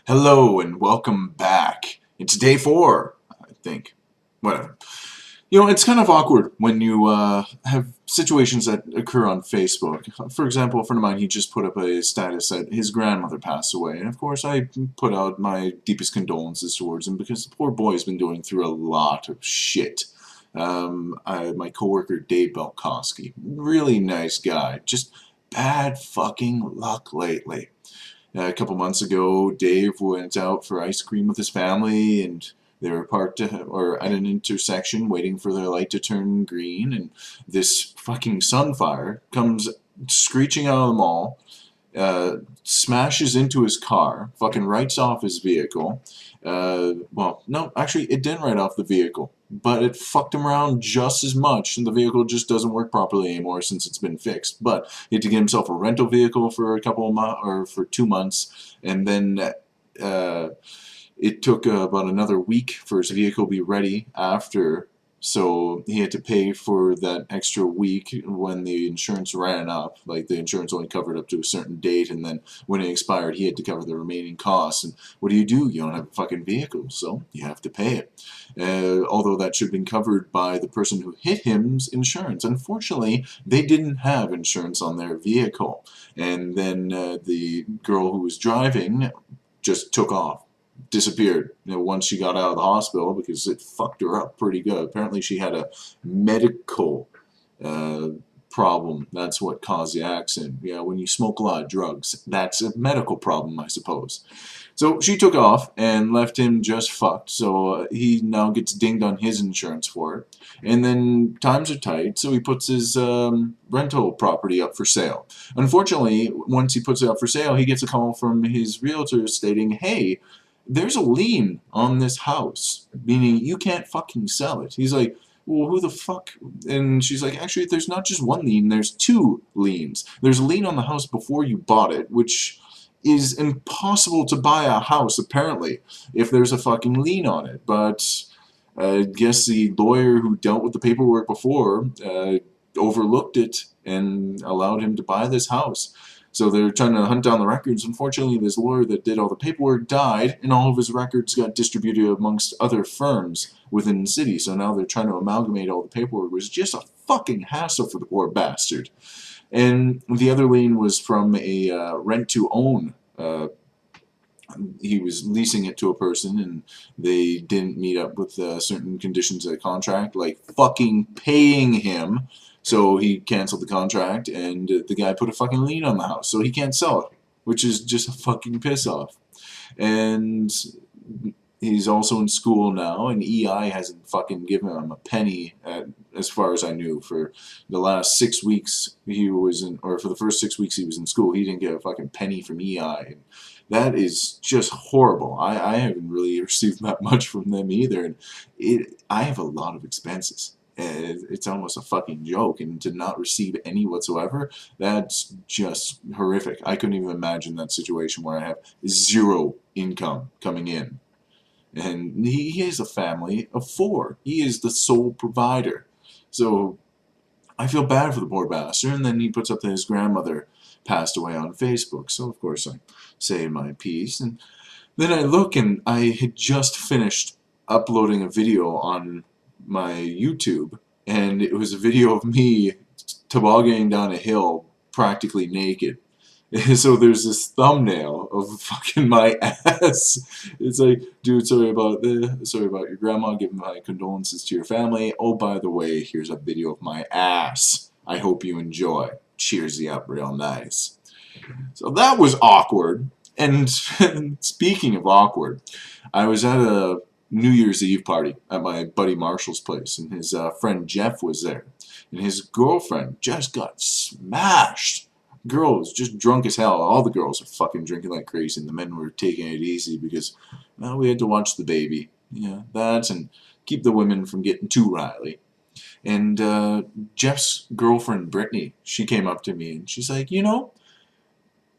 Hello and welcome back. It's day 4, I think. Whatever. You know, it's kind of awkward when you have situations that occur on Facebook. For example, a friend of mine, he just put up a status that his grandmother passed away. And of course, I put out my deepest condolences towards him because the poor boy has been going through a lot of shit. My coworker, Dave Belkowski, really nice guy. Just bad fucking luck lately. A couple months ago, Dave went out for ice cream with his family, and they were parked or at an intersection waiting for their light to turn green, and this fucking sunfire comes screeching out of the mall, smashes into his car, fucking writes off his vehicle. Well, no, actually, it didn't write off the vehicle, but it fucked him around just as much, and the vehicle just doesn't work properly anymore since it's been fixed. But he had to get himself a rental vehicle for a couple of months, or for 2 months, and then it took about another week for his vehicle to be ready after. So he had to pay for that extra week when the insurance ran up. Like, the insurance only covered up to a certain date, and then when it expired, he had to cover the remaining costs. And what do? You don't have a fucking vehicle, so you have to pay it. Although that should have been covered by the person who hit him's insurance. Unfortunately, they didn't have insurance on their vehicle. And then the girl who was driving just took off, disappeared, once she got out of the hospital, because it fucked her up pretty good. Apparently she had a medical problem. That's what caused the accident. Yeah, when you smoke a lot of drugs, that's a medical problem, I suppose. So she took off and left him just fucked. So he now gets dinged on his insurance for it. And then times are tight, so he puts his rental property up for sale. Unfortunately, once he puts it up for sale, he gets a call from his realtor stating, hey, there's a lien on this house, meaning you can't fucking sell it. He's like, well, who the fuck? And she's like, actually, there's not just one lien, there's 2 liens. There's a lien on the house before you bought it, which is impossible to buy a house, apparently, if there's a fucking lien on it. But I guess the lawyer who dealt with the paperwork before overlooked it and allowed him to buy this house. So they're trying to hunt down the records. Unfortunately, this lawyer that did all the paperwork died, and all of his records got distributed amongst other firms within the city. So now they're trying to amalgamate all the paperwork. It was just a fucking hassle for the poor bastard. And the other lien was from a rent-to-own. He was leasing it to a person, and they didn't meet up with certain conditions of the contract, like fucking paying him. So he canceled the contract, and the guy put a fucking lien on the house, so he can't sell it, which is just a fucking piss off. And he's also in school now, and EI hasn't fucking given him a penny, as far as I knew. For the last 6 weeks he was in, or for the first 6 weeks he was in school, he didn't get a fucking penny from EI. And that is just horrible. I haven't really received that much from them either, and I have a lot of expenses. It's almost a fucking joke, and to not receive any whatsoever, that's just horrific. I couldn't even imagine that situation where I have 0 income coming in. And he has a family of 4. He is the sole provider. So I feel bad for the poor bastard. And then he puts up that his grandmother passed away on Facebook. So of course I say my piece. And then I look, and I had just finished uploading a video on my YouTube, and it was a video of me tobogganing down a hill practically naked. So there's this thumbnail of fucking my ass. It's like, dude, sorry about your grandma, giving my condolences to your family. Oh, by the way, here's a video of my ass. I hope you enjoy. Cheers you up real nice. So that was awkward. And speaking of awkward, I was at a New Year's Eve party at my buddy Marshall's place, and his friend Jeff was there. And his girlfriend just got smashed. Girl was just drunk as hell. All the girls were fucking drinking like crazy, and the men were taking it easy because, well, we had to watch the baby. Yeah, that, and keep the women from getting too riley. And Jeff's girlfriend, Brittany, she came up to me, and she's like, you're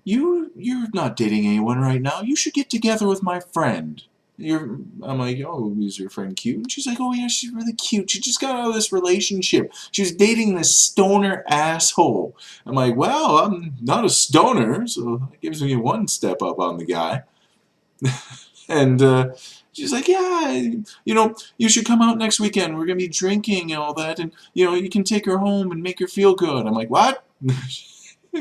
not dating anyone right now. You should get together with my friend. I'm like, oh, is your friend cute? And she's like, oh yeah, she's really cute. She just got out of this relationship. She was dating this stoner asshole. I'm like, well, I'm not a stoner, so that gives me one step up on the guy. And she's like, yeah, you should come out next weekend. We're going to be drinking and all that. And, you can take her home and make her feel good. I'm like, what?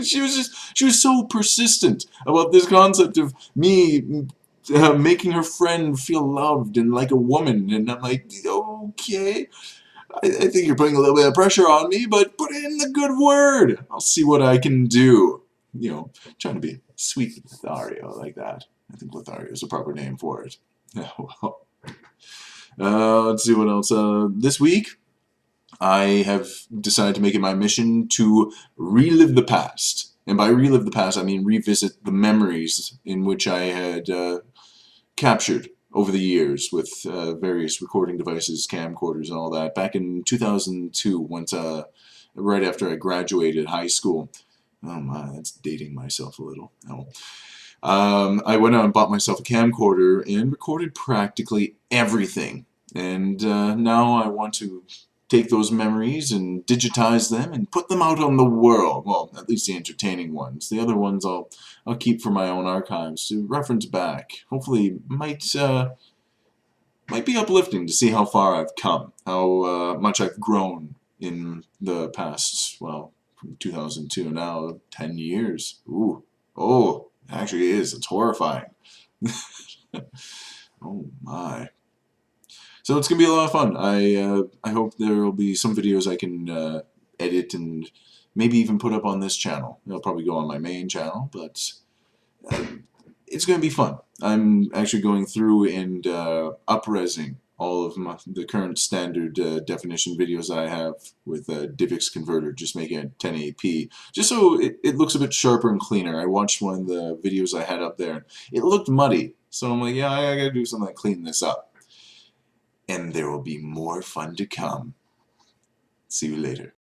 She was so persistent about this concept of me making her friend feel loved and like a woman. And I'm like, okay, I think you're putting a little bit of pressure on me, but put in the good word. I'll see what I can do. Trying to be sweet Lothario like that. I think Lothario is a proper name for it. Yeah, well. Let's see what else. This week, I have decided to make it my mission to relive the past. And by relive the past, I mean revisit the memories in which I had captured over the years with various recording devices, camcorders, and all that. Back in 2002, once right after I graduated high school. Oh my, that's dating myself a little. Oh. I went out and bought myself a camcorder and recorded practically everything. And now I want to take those memories and digitize them and put them out on the world. Well, at least the entertaining ones. The other ones I'll keep for my own archives to reference back. Hopefully, might be uplifting to see how far I've come, how much I've grown in the past. Well, from 2002 now, 10 years. Ooh, oh, it actually is. It's horrifying. Oh my. So it's gonna be a lot of fun. I hope there will be some videos I can edit and maybe even put up on this channel. It'll probably go on my main channel, but it's gonna be fun. I'm actually going through and up-resing all of the current standard definition videos I have with DivX converter, just making it 1080p, just so it looks a bit sharper and cleaner. I watched one of the videos I had up there. It looked muddy, so I'm like, yeah, I gotta do something to clean this up. And there will be more fun to come. See you later.